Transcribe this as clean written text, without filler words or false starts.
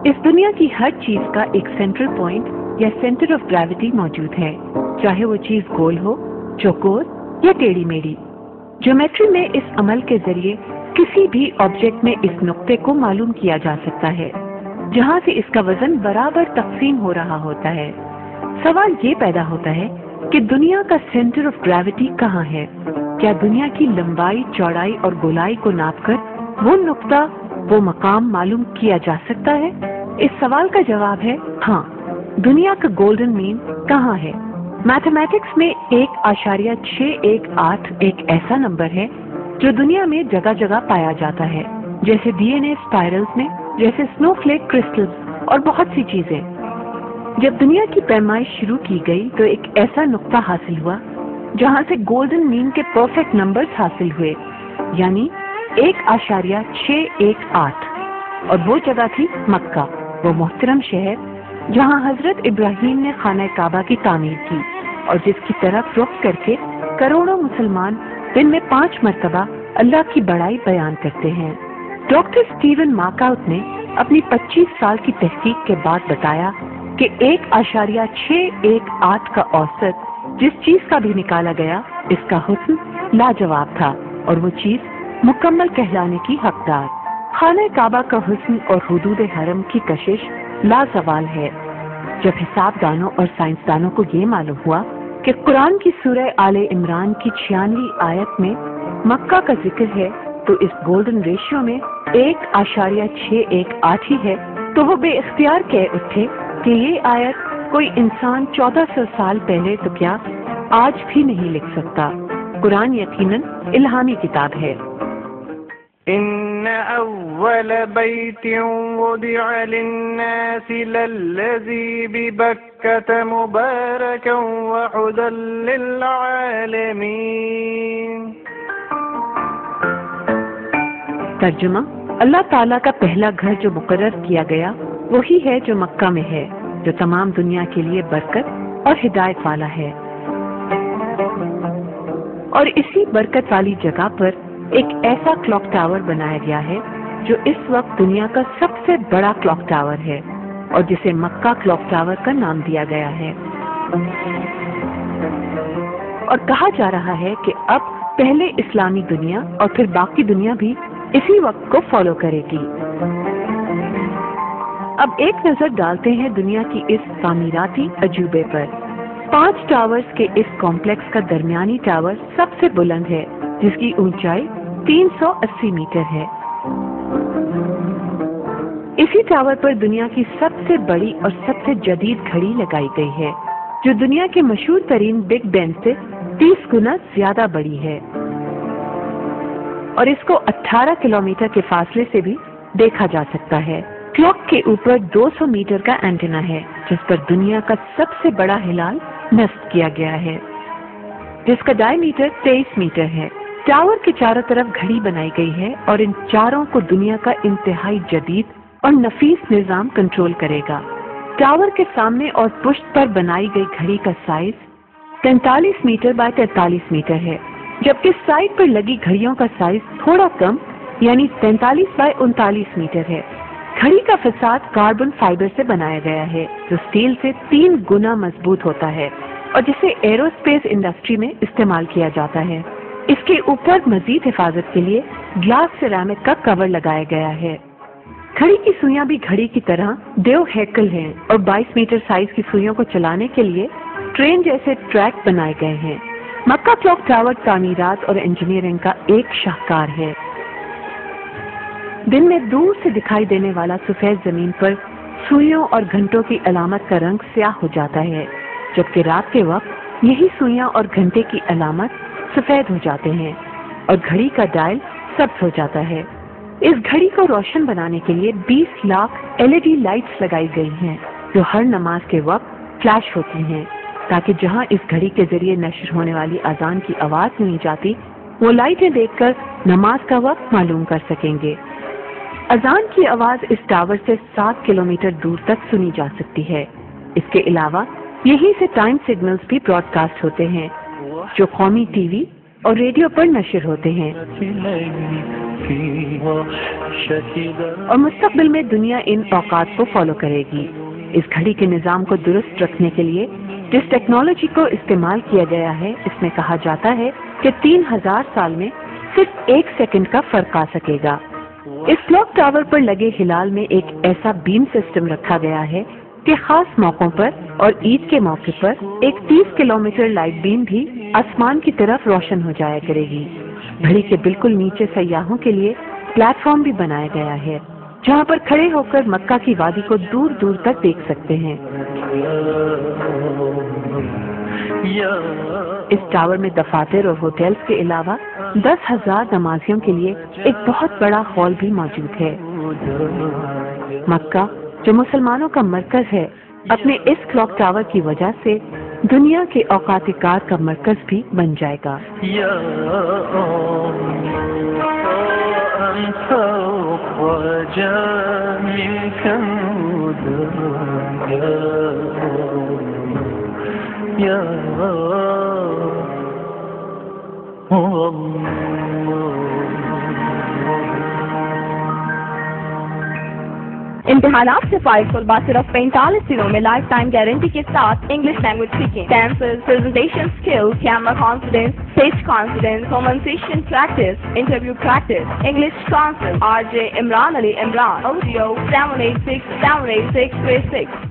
इस दुनिया की हर चीज का एक सेंट्रल पॉइंट या सेंटर ऑफ ग्रेविटी मौजूद है, चाहे वो चीज गोल हो, चौकोर या टेढ़ी मेढ़ी। ज्योमेट्री में इस अमल के जरिए किसी भी ऑब्जेक्ट में इस नुक्ते को मालूम किया जा सकता है, जहां से इसका वजन बराबर तकसीम हो रहा होता है। सवाल ये पैदा होता है कि दुनिया का सेंटर ऑफ ग्रेविटी कहाँ है? क्या दुनिया की लंबाई, चौड़ाई और गोलाई को नापकर वो नुक्ता, वो मकाम मालूम किया जा सकता है? इस सवाल का जवाब है हाँ। दुनिया का गोल्डन मीन कहाँ है? मैथमेटिक्स में 1.618 एक ऐसा नंबर है जो दुनिया में जगह जगह पाया जाता है, जैसे डीएनए स्पाइरल्स में, जैसे स्नोफ्लेक क्रिस्टल्स और बहुत सी चीजें। जब दुनिया की पैमाइश शुरू की गई तो एक ऐसा नुक्ता हासिल हुआ जहां से गोल्डन मीन के परफेक्ट नंबर्स हासिल हुए, यानी 1.618, और वो जगह थी मक्का, वो मोहतरम शहर जहां हजरत इब्राहिम ने खाना काबा की तामीर की और जिसकी तरफ रुख करके करोड़ों मुसलमान दिन में 5 मरतबा अल्लाह की बड़ाई बयान करते हैं। डॉक्टर स्टीवन मार्काउट ने अपनी 25 साल की तहकीक के बाद बताया कि 1.618 का औसत जिस चीज का भी निकाला गया, इसका हुस्न लाजवाब था और वो चीज मुकम्मल कहलाने की हकदार। खाना काबा का हुस्न और हुदूद हरम की कशिश लाजवाल है। जब हिसाबदानों और साइंसदानों को ये मालूम हुआ कि कुरान की सूरह आले इमरान की 96 आयत में मक्का का जिक्र है, तो इस गोल्डन रेशियो में 1.618 ही है, तो वो बेइख्तियार कह उठे कि ये आयत कोई इंसान 1400 साल पहले तो क्या आज भी नहीं लिख सकता। कुरान यकीनन इल्हामी किताब है। إن أول بيت وضع للناس للذي ببكة مباركا وهدى للعالمين۔ तर्जुमा, अल्लाह ताला का पहला घर जो मुकर्रर किया गया वही है जो मक्का में है, जो तमाम दुनिया के लिए बरकत और हिदायत वाला है। और इसी बरकत वाली जगह पर एक ऐसा क्लॉक टावर बनाया गया है जो इस वक्त दुनिया का सबसे बड़ा क्लॉक टावर है और जिसे मक्का क्लॉक टावर का नाम दिया गया है। और कहा जा रहा है कि अब पहले इस्लामी दुनिया और फिर बाकी दुनिया भी इसी वक्त को फॉलो करेगी। अब एक नजर डालते हैं दुनिया की इस तामीराती अजूबे पर। 5 टावर्स के इस कॉम्प्लेक्स का दरमियानी टावर सबसे बुलंद है, जिसकी ऊंचाई 380 मीटर है। इसी टावर पर दुनिया की सबसे बड़ी और सबसे जदीद घड़ी लगाई गई है, जो दुनिया के मशहूर तरीन बिग बेन से 30 गुना ज्यादा बड़ी है। और इसको 18 किलोमीटर के फासले से भी देखा जा सकता है। क्लॉक के ऊपर 200 मीटर का एंटेना है, जिस पर दुनिया का सबसे बड़ा हिलाल नस्ब किया गया है, जिसका डायमीटर 23 मीटर है। टावर के चारों तरफ घड़ी बनाई गई है और इन चारों को दुनिया का इंतहाई जदीद और नफीस निजाम कंट्रोल करेगा। टावर के सामने और पुष्ट पर बनाई गई घड़ी का साइज 43 मीटर बाय 43 मीटर है, जबकि साइड पर लगी घड़ियों का साइज थोड़ा कम, यानी 43 बाय 39 मीटर है। घड़ी का फसाद कार्बन फाइबर से बनाया गया है, जो स्टील से 3 गुना मजबूत होता है और जिसे एरोस्पेस इंडस्ट्री में इस्तेमाल किया जाता है। इसके ऊपर मजीद हिफाजत के लिए ग्लास सिरेमिक का कवर लगाया गया है। घड़ी की सुइयां भी घड़ी की तरह देव हैकल हैं और 22 मीटर साइज की सुइयों को चलाने के लिए ट्रेन जैसे ट्रैक बनाए गए हैं। मक्का क्लॉक टावर तामीरात और इंजीनियरिंग का एक शाहकार है। दिन में दूर से दिखाई देने वाला सफेद जमीन पर सुइयों और घंटों की अलामत का रंग स्याह हो जाता है, जबकि रात के वक्त यही सुइयां और घंटे की अलामत सफेद हो जाते हैं और घड़ी का डायल सब्ज हो जाता है। इस घड़ी को रोशन बनाने के लिए 20 लाख LED लाइट्स लगाई गई हैं, जो हर नमाज के वक्त फ्लैश होती हैं, ताकि जहां इस घड़ी के जरिए नशर होने वाली अजान की आवाज नहीं जाती, वो लाइटें देखकर नमाज का वक्त मालूम कर सकेंगे। अजान की आवाज इस टावर से 7 किलोमीटर दूर तक सुनी जा सकती है। इसके अलावा यहीं से टाइम सिग्नल्स भी ब्रॉडकास्ट होते हैं, जो कौमी टीवी और रेडियो पर नशर होते हैं। اور مستقبل میں دنیا ان اوقات کو فالو کرے گی. اس گھڑی کے نظام کو درست رکھنے کے لیے جس ٹیکنالوجی کو استعمال کیا گیا ہے اس میں کہا جاتا ہے کہ 3000 سال میں صرف 1 سیکنڈ کا فرق آ سکے گا. اس کلاک ٹاور پر لگے ہلال میں ایک ایسا بیم سسٹم رکھا گیا ہے کہ خاص موقعوں پر اور عید کے موقع پر ایک 30 کلومیٹر لائٹ بیم بھی آسمان کی طرف روشن ہو جایا کرے گی. گھڑی کے بالکل نیچے سیاحوں کے لیے پلیٹ فارم بھی بنایا گیا ہے جہاں پر کھڑے ہو کر مکہ کی وادی کو دور دور تک دیکھ سکتے ہیں. اس ٹاور میں دفاتر اور ہوٹلز کے علاوہ 10,000 نمازیوں کے لیے ایک بہت بڑا ہال بھی موجود ہے. مکہ جو مسلمانوں کا مرکز ہے اپنے اس کلاک ٹاور کی وجہ سے دنیا کے اوقات کار کا مرکز بھی بن جائے گا. امتحانات سے فائز طلباء صرف 45 دنوں میں لائف ٹائم گارنٹی کے ساتھ انگلش لینگویج سیکھیں. Tenses, presentation skill, camera confidence, stage confidence, pronunciation practice, interview practice, English translate. RJ Imran Ali Imran, audio 786 786 36.